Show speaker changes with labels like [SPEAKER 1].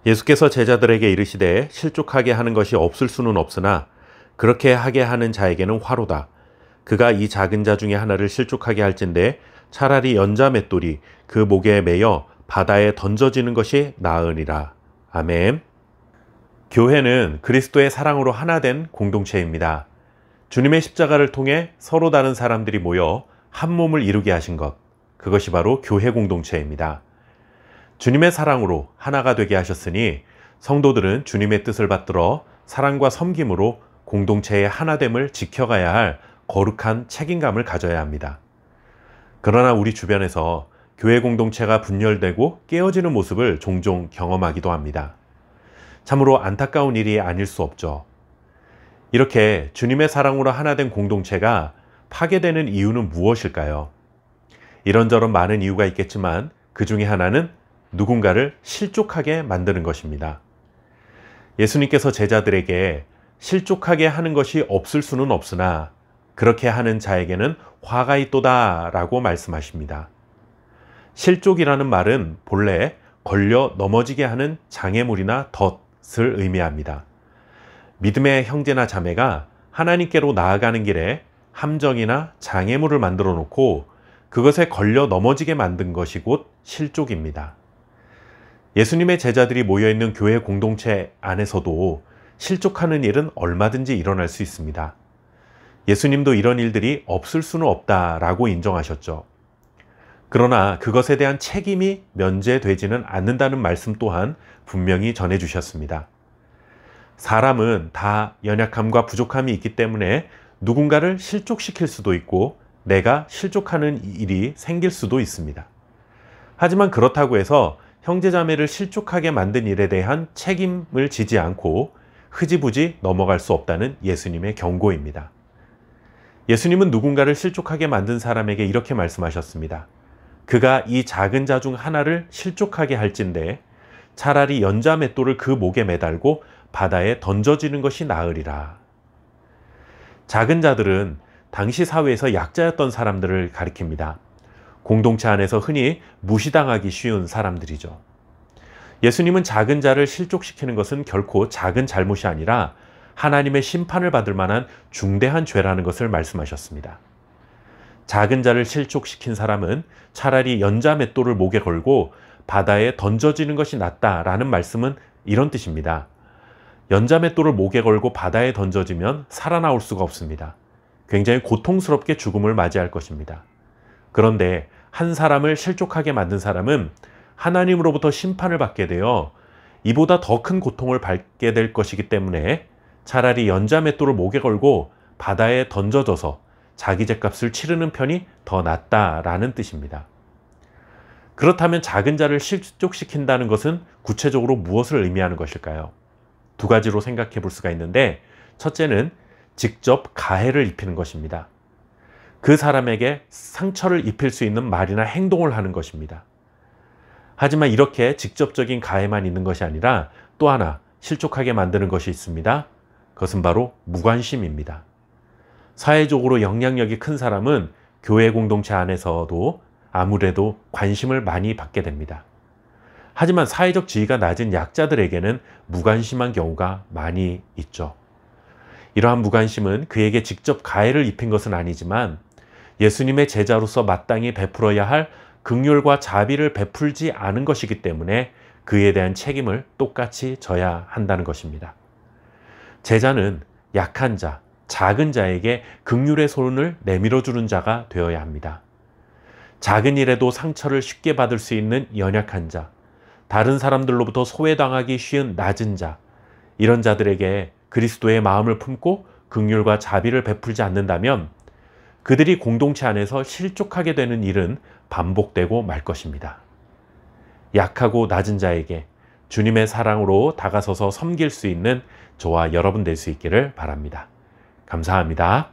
[SPEAKER 1] 예수께서 제자들에게 이르시되 실족하게 하는 것이 없을 수는 없으나 그렇게 하게 하는 자에게는 화로다. 그가 이 작은 자 중에 하나를 실족하게 할진대 차라리 연자 맷돌이 그 목에 매여 바다에 던져지는 것이 나으니라. 아멘. 교회는 그리스도의 사랑으로 하나 된 공동체입니다. 주님의 십자가를 통해 서로 다른 사람들이 모여 한 몸을 이루게 하신 것, 그것이 바로 교회 공동체입니다. 주님의 사랑으로 하나가 되게 하셨으니 성도들은 주님의 뜻을 받들어 사랑과 섬김으로 공동체의 하나됨을 지켜가야 할 거룩한 책임감을 가져야 합니다. 그러나 우리 주변에서 교회 공동체가 분열되고 깨어지는 모습을 종종 경험하기도 합니다. 참으로 안타까운 일이 아닐 수 없죠. 이렇게 주님의 사랑으로 하나 된 공동체가 파괴되는 이유는 무엇일까요? 이런저런 많은 이유가 있겠지만 그 중에 하나는 누군가를 실족하게 만드는 것입니다. 예수님께서 제자들에게 실족하게 하는 것이 없을 수는 없으나 그렇게 하는 자에게는 화가 있도다 라고 말씀하십니다. 실족이라는 말은 본래 걸려 넘어지게 하는 장애물이나 덫을 의미합니다. 믿음의 형제나 자매가 하나님께로 나아가는 길에 함정이나 장애물을 만들어 놓고 그것에 걸려 넘어지게 만든 것이 곧 실족입니다. 예수님의 제자들이 모여있는 교회 공동체 안에서도 실족하는 일은 얼마든지 일어날 수 있습니다. 예수님도 이런 일들이 없을 수는 없다라고 인정하셨죠. 그러나 그것에 대한 책임이 면제되지는 않는다는 말씀 또한 분명히 전해주셨습니다. 사람은 다 연약함과 부족함이 있기 때문에 누군가를 실족시킬 수도 있고 내가 실족하는 일이 생길 수도 있습니다. 하지만 그렇다고 해서 형제자매를 실족하게 만든 일에 대한 책임을 지지 않고 흐지부지 넘어갈 수 없다는 예수님의 경고입니다. 예수님은 누군가를 실족하게 만든 사람에게 이렇게 말씀하셨습니다. 그가 이 작은 자 중 하나를 실족하게 할진대 차라리 연자 맷돌을 그 목에 매달고 바다에 던져지는 것이 나으리라. 작은 자들은 당시 사회에서 약자였던 사람들을 가리킵니다. 공동체 안에서 흔히 무시당하기 쉬운 사람들이죠. 예수님은 작은 자를 실족시키는 것은 결코 작은 잘못이 아니라 하나님의 심판을 받을 만한 중대한 죄라는 것을 말씀하셨습니다. 작은 자를 실족시킨 사람은 차라리 연자 맷돌을 목에 걸고 바다에 던져지는 것이 낫다라는 말씀은 이런 뜻입니다. 연자 맷돌을 목에 걸고 바다에 던져지면 살아나올 수가 없습니다. 굉장히 고통스럽게 죽음을 맞이할 것입니다. 그런데 한 사람을 실족하게 만든 사람은 하나님으로부터 심판을 받게 되어 이보다 더 큰 고통을 받게 될 것이기 때문에 차라리 연자 맷돌을 목에 걸고 바다에 던져져서 자기 죗값을 치르는 편이 더 낫다라는 뜻입니다. 그렇다면 작은 자를 실족시킨다는 것은 구체적으로 무엇을 의미하는 것일까요? 두 가지로 생각해 볼 수가 있는데 첫째는 직접 가해를 입히는 것입니다. 그 사람에게 상처를 입힐 수 있는 말이나 행동을 하는 것입니다. 하지만 이렇게 직접적인 가해만 있는 것이 아니라 또 하나 실족하게 만드는 것이 있습니다. 그것은 바로 무관심입니다. 사회적으로 영향력이 큰 사람은 교회 공동체 안에서도 아무래도 관심을 많이 받게 됩니다. 하지만 사회적 지위가 낮은 약자들에게는 무관심한 경우가 많이 있죠. 이러한 무관심은 그에게 직접 가해를 입힌 것은 아니지만 예수님의 제자로서 마땅히 베풀어야 할 긍휼과 자비를 베풀지 않은 것이기 때문에 그에 대한 책임을 똑같이 져야 한다는 것입니다. 제자는 약한 자, 작은 자에게 긍휼의 손을 내밀어주는 자가 되어야 합니다. 작은 일에도 상처를 쉽게 받을 수 있는 연약한 자, 다른 사람들로부터 소외당하기 쉬운 낮은 자, 이런 자들에게 그리스도의 마음을 품고 긍휼과 자비를 베풀지 않는다면 그들이 공동체 안에서 실족하게 되는 일은 반복되고 말 것입니다. 약하고 낮은 자에게 주님의 사랑으로 다가서서 섬길 수 있는 저와 여러분 될 수 있기를 바랍니다. 감사합니다.